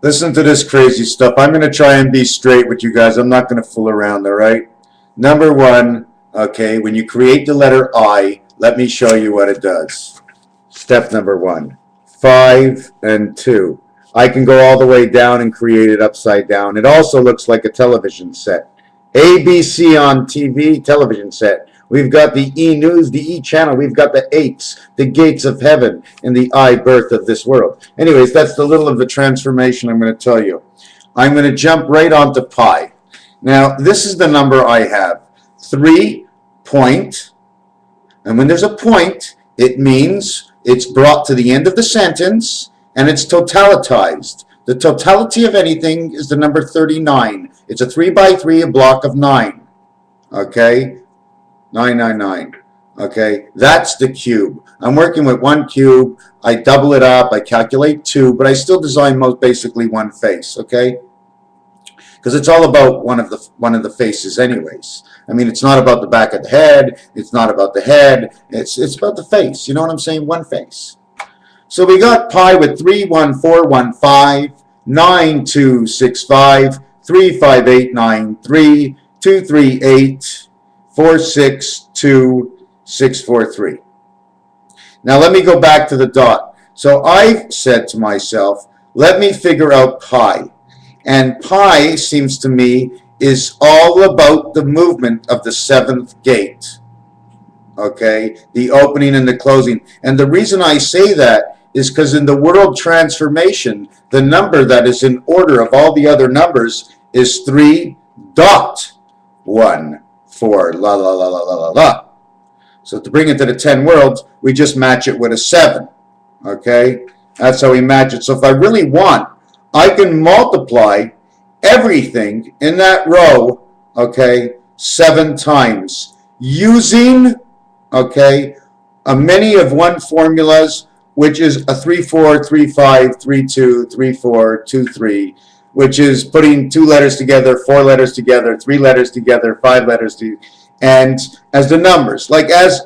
Listen to this crazy stuff. I'm going to try and be straight with you guys. I'm not going to fool around, all right? Number one, okay, when you create the letter I, let me show you what it does. Step number one, 5 and 2. I can go all the way down and create it upside down. It also looks like a television set. ABC on TV, television set. We've got the E! News, the E! Channel. We've got the 8s, the gates of heaven, and the I! Birth of this world. Anyways, that's the little of the transformation I'm going to tell you. I'm going to jump right onto pi. Now, this is the number I have. 3 point. And when there's a point, it means it's brought to the end of the sentence, and it's totalitized. The totality of anything is the number 39. It's a 3 by 3, a block of 9. Okay? 999. Okay, that's the cube. I'm working with one cube. I double it up. I calculate 2, but I still design most basically one face. Okay, because it's all about one of the faces, anyways. I mean, it's not about the back of the head. It's not about the head. It's about the face. You know what I'm saying? One face. So we got pi with 31415, 9265, 35893, 238. 462643. Now let me go back to the dot. So I said to myself, let me figure out pi. And pi seems to me is all about the movement of the 7th gate. Okay, the opening and the closing. And the reason I say that is because in the world transformation, the number that is in order of all the other numbers is 3.1. 4, la la la la la la la. So to bring it to the 10 worlds, we just match it with a 7. Okay? That's how we match it. So if I really want, I can multiply everything in that row, okay, 7 times using, okay, a many of one formulas, which is a 3 4 3 5 3 2 3 4 2 3, which is putting 2 letters together, 4 letters together, 3 letters together, 5 letters together, and as the numbers, like as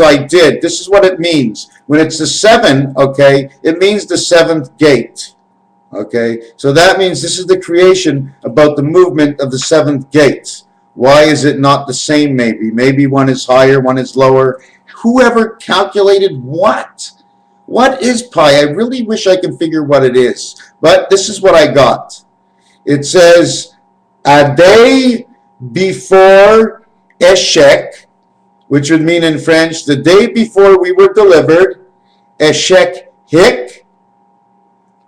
I did. This is what it means. When it's the 7, okay, it means the 7th gate. Okay, so that means this is the creation about the movement of the 7th gate. Why is it not the same? Maybe one is higher, one is lower. Whoever calculated what? What is pi? I really wish I could figure what it is, but this is what I got. It says, a day before échec, which would mean in French, the day before we were delivered, échec hic,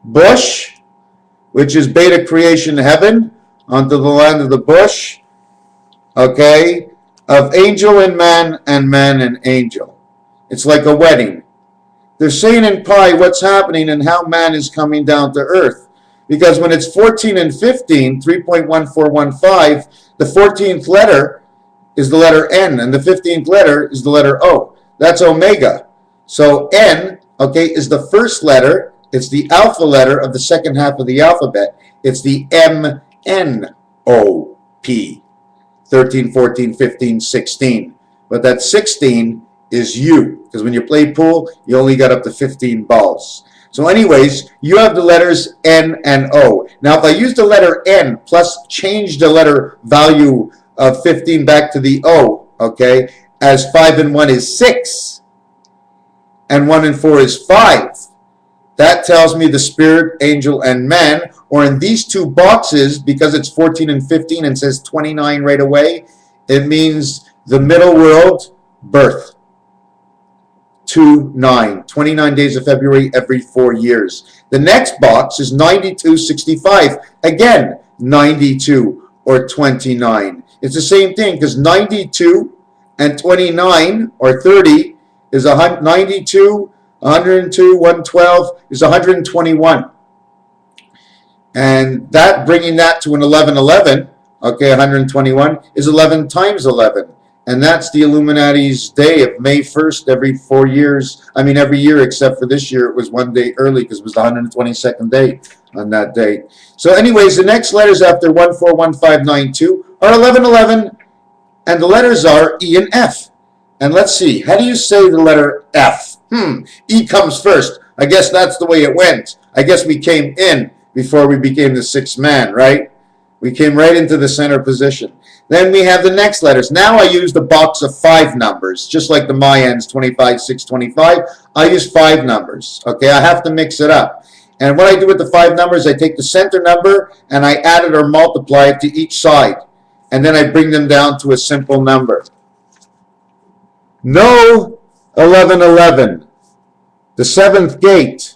bush, which is beta creation heaven, onto the land of the bush, okay, of angel and man and angel. It's like a wedding. They're saying in pi what's happening and how man is coming down to earth. Because when it's 14 and 15, 3.1415, the 14th letter is the letter N, and the 15th letter is the letter O. That's omega. So N, okay, is the first letter. It's the alpha letter of the second half of the alphabet. It's the M-N-O-P. 13, 14, 15, 16. But that 16 is U, because when you play pool, you only got up to 15 balls. So anyways, you have the letters N and O. Now, if I use the letter N plus change the letter value of 15 back to the O, okay, as 5 and 1 is 6, and 1 and 4 is 5, that tells me the spirit, angel, and man, or in these two boxes, because it's 14 and 15 and says 29 right away, it means the middle world, birth. 29 days of February every 4 years. The next box is 9265. Again, 92 or 29. It's the same thing because 92 and 29 or 30 is 92, 102, 112 is 121. And that, bringing that to an 1111, okay, 121 is 11 times 11. And that's the Illuminati's day of May 1st every 4 years. I mean, every year except for this year, it was 1 day early because it was the 122nd day on that date. So anyways, the next letters after 141592 are 1111, and the letters are E and F. And let's see, how do you say the letter F? E comes first. I guess that's the way it went. I guess we came in, before we became the sixth man, right? We came right into the center position. Then we have the next letters. Now I use the box of 5 numbers, just like the Mayans, 25, 6, 25. I use 5 numbers, okay? I have to mix it up. And what I do with the 5 numbers, I take the center number and I add it or multiply it to each side. And then I bring them down to a simple number. No 1111. The 7th gate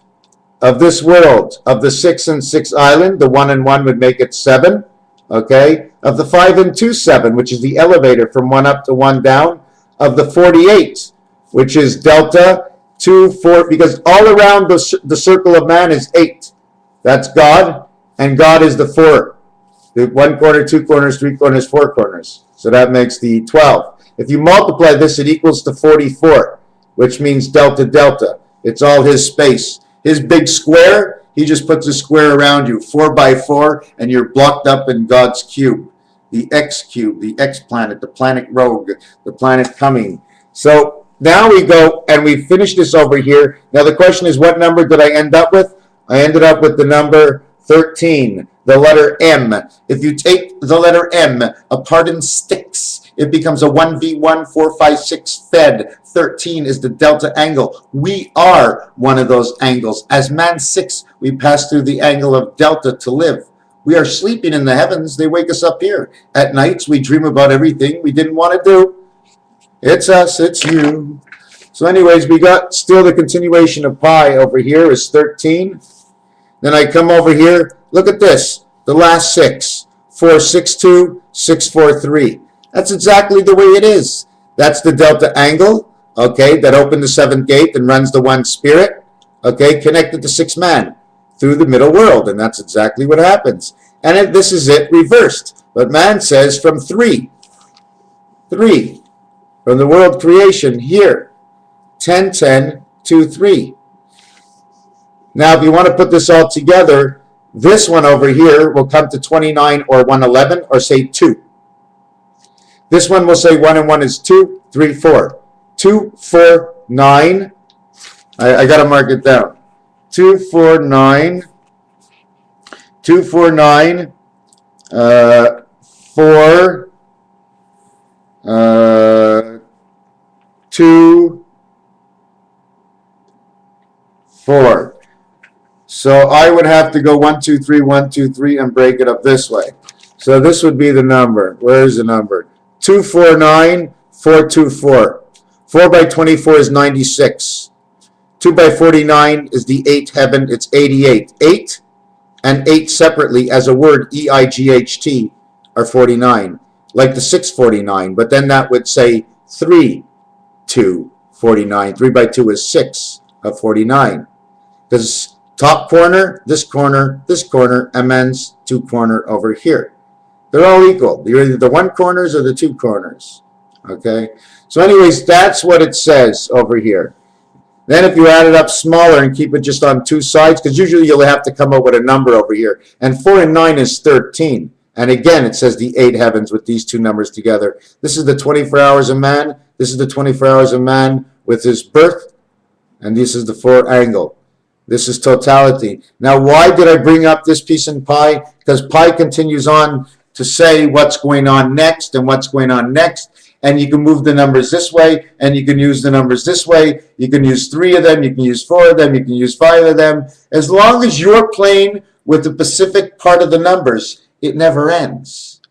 of this world, of the 6 and 6 island, the 1 and 1 would make it 7. Okay, of the 5 and 2, 7, which is the elevator from 1 up to 1 down, of the 48, which is delta 2, 4, because all around the circle of man is 8. That's God, and God is the 4. The 1 corner, 2 corners, 3 corners, 4 corners. So that makes the 12. If you multiply this, it equals to 44, which means delta, delta. It's all his space. His big square, he just puts a square around you, 4 by 4, and you're blocked up in God's cube. The X cube, the X planet, the planet rogue, the planet coming. So now we go and we finish this over here. Now the question is, what number did I end up with? I ended up with the number 13, the letter M. If you take the letter M apart in sticks, it becomes a 1v1, 4, 5, 6 fed. 13 is the delta angle. We are one of those angles. As man 6, we pass through the angle of delta to live. We are sleeping in the heavens. They wake us up here. At nights, we dream about everything we didn't want to do. It's us, it's you. So anyways, we got still the continuation of pi over here is 13. Then I come over here. Look at this. The last 6. 4, 6, 2, 6, 4, 3. That's exactly the way it is. That's the delta angle, okay, that opened the 7th gate and runs the 1 spirit, okay, connected to 6 man through the middle world, and that's exactly what happens. And this is it reversed. But man says from 3, from the world creation here, 10, 10, 2, 3. Now, if you want to put this all together, this one over here will come to 29 or 111 or say 2. This one will say 1 and 1 is 2, 3, 4. 2, 4, 9. I got to mark it down. 2, 4, 9. 2, 4, 9. 4. 2, 4. So I would have to go 1, 2, 3, 1, 2, 3 and break it up this way. So this would be the number. Where is the number? 249, 424. 4 by 24 is 96. 2 by 49 is the 8th heaven. It's 88. 8 and 8 separately as a word, E-I-G-H-T, are 49. Like the 649, but then that would say 3, 2, 49. 3 by 2 is 6 of 49. Because top corner, and man's 2 corner over here. They're all equal. They're either the 1 corners or the 2 corners. Okay? So anyways, that's what it says over here. Then if you add it up smaller and keep it just on 2 sides, because usually you'll have to come up with a number over here. And 4 and 9 is 13. And again, it says the 8 heavens with these 2 numbers together. This is the 24 hours of man. This is the 24 hours of man with his birth. And this is the 4 angle. This is totality. Now, why did I bring up this piece in pi? Because pi continues on to say what's going on next and what's going on next. And you can move the numbers this way, and you can use the numbers this way. You can use 3 of them, you can use 4 of them, you can use 5 of them. As long as you're playing with the specific part of the numbers, it never ends.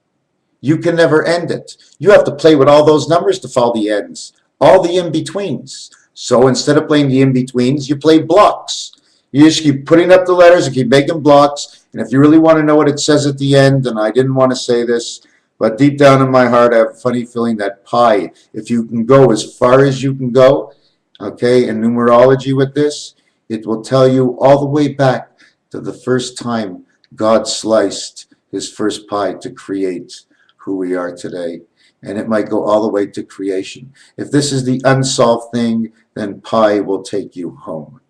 You can never end it. You have to play with all those numbers to follow the ends, all the in-betweens. So instead of playing the in-betweens, you play blocks. You just keep putting up the letters and keep making blocks. And if you really want to know what it says at the end, and I didn't want to say this, but deep down in my heart, I have a funny feeling that pi, if you can go as far as you can go, okay, in numerology with this, it will tell you all the way back to the first time God sliced his first pie to create who we are today. And it might go all the way to creation. If this is the unsolved thing, then pi will take you home.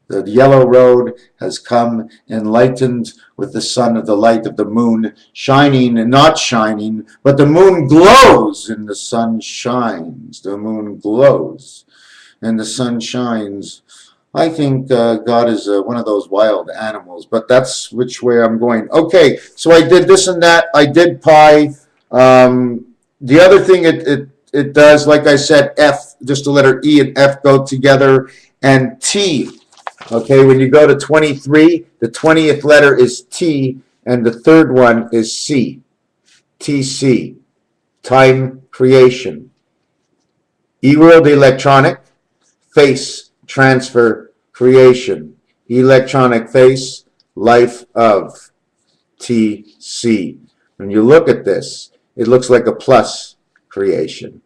The yellow road has come enlightened with the sun of the light of the moon, shining and not shining, but the moon glows and the sun shines. The moon glows and the sun shines I think God is one of those wild animals, but that's which way I'm going. Okay, so I did this and that. I did pi. The other thing it does, like I said, F, just the letter E and F go together, and T. Okay, when you go to 23, the 20th letter is T, and the third one is C. TC, time creation. E-world electronic, face transfer creation. Electronic face, life of. TC. When you look at this, it looks like a plus creation.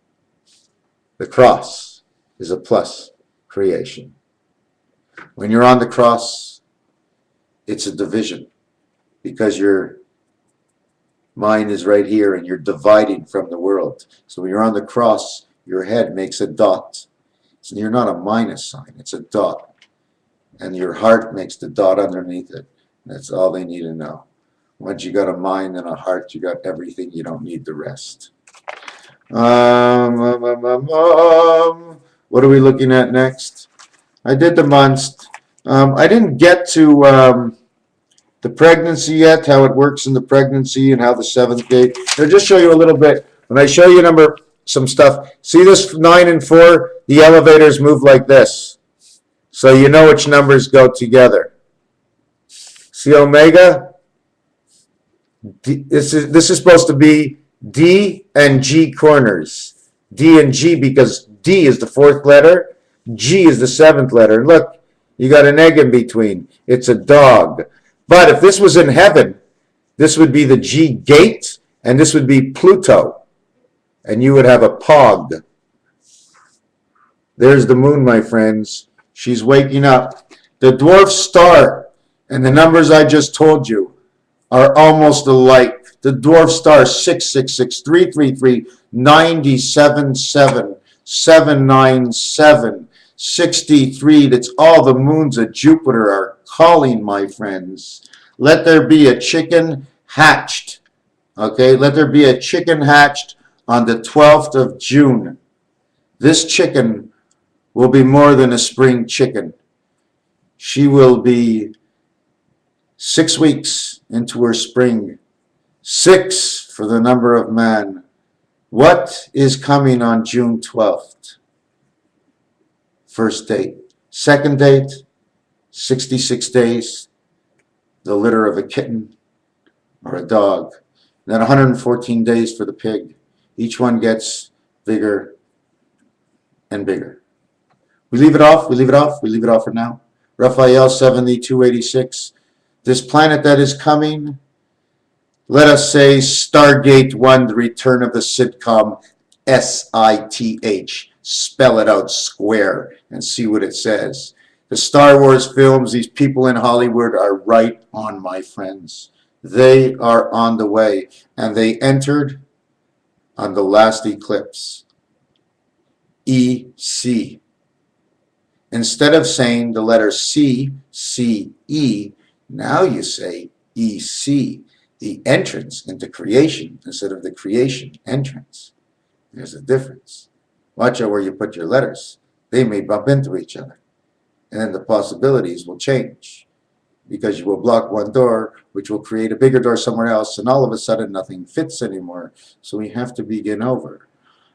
The cross is a plus creation. When you're on the cross, it's a division because your mind is right here and you're dividing from the world. So when you're on the cross, your head makes a dot. So you're not a minus sign, it's a dot. And your heart makes the dot underneath it. That's all they need to know. Once you got a mind and a heart, you got everything. You don't need the rest. What are we looking at next? I did the months. I didn't get to the pregnancy yet, how it works in the pregnancy and how the seventh gate. I'll just show you a little bit. When I show you some stuff, see this 9 and 4? The elevators move like this. So you know which numbers go together. See Omega? This is supposed to be D and G corners. D and G because D is the 4th letter, G is the 7th letter. Look, you got an egg in between. It's a dog. But if this was in heaven, this would be the G gate, and this would be Pluto. And you would have a pog. There's the moon, my friends. She's waking up. The dwarf star and the numbers I just told you are almost alike. The dwarf star 666, 333, 977, 797, 63. That's all the moons of Jupiter are calling, my friends. Let there be a chicken hatched. Okay, let there be a chicken hatched on the 12th of June. This chicken will be more than a spring chicken. She will be 6 weeks into her spring. 6 for the number of man. What is coming on June 12th? First date. Second date, 66 days, the litter of a kitten or a dog. And then 114 days for the pig. Each one gets bigger and bigger. We leave it off, we leave it off, we leave it off for now. Raphael 7286. This planet that is coming, let us say Stargate 1, the return of the sitcom SITH. Spell it out square and see what it says. The Star Wars films, these people in Hollywood are right on, my friends. They are on the way, and they entered on the last eclipse. EC. Instead of saying the letter C, C-E, now you say EC, the entrance into creation instead of the creation entrance. There's a difference. Watch out where you put your letters. They may bump into each other. And then the possibilities will change because you will block one door, which will create a bigger door somewhere else, and all of a sudden nothing fits anymore. So we have to begin over.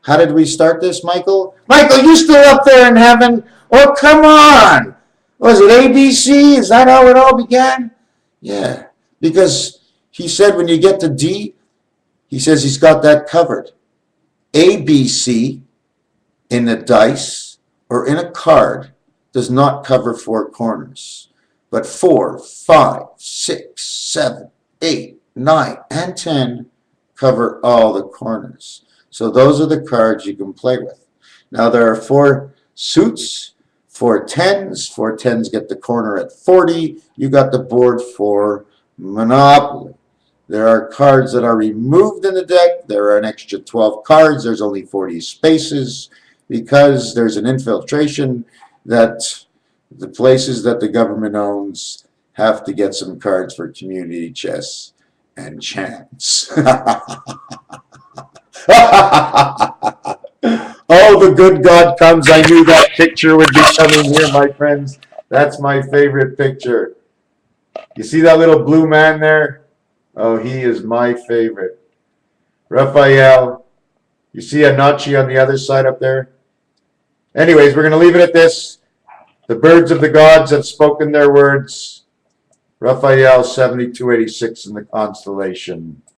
How did we start this, Michael? Michael, you still up there in heaven? Oh, come on. Was it ABC? Is that how it all began? Yeah, because he said when you get to D, he says he's got that covered. ABC in a dice or in a card does not cover 4 corners, but 4, 5, 6, 7, 8, 9, and 10 cover all the corners. So those are the cards you can play with. Now there are 4 suits, 4 tens. 4 tens get the corner at 40. You got the board for Monopoly. There are cards that are removed in the deck. There are an extra 12 cards. There's only 40 spaces because there's an infiltration that the places that the government owns have to get some cards for community chess and chance. Oh, the good God comes. I knew that picture would be coming here, my friends. That's my favorite picture. You see that little blue man there? Oh, he is my favorite. Raphael. You see Anachi on the other side up there? Anyways, we're going to leave it at this. The birds of the gods have spoken their words. Raphael 7286 in the constellation.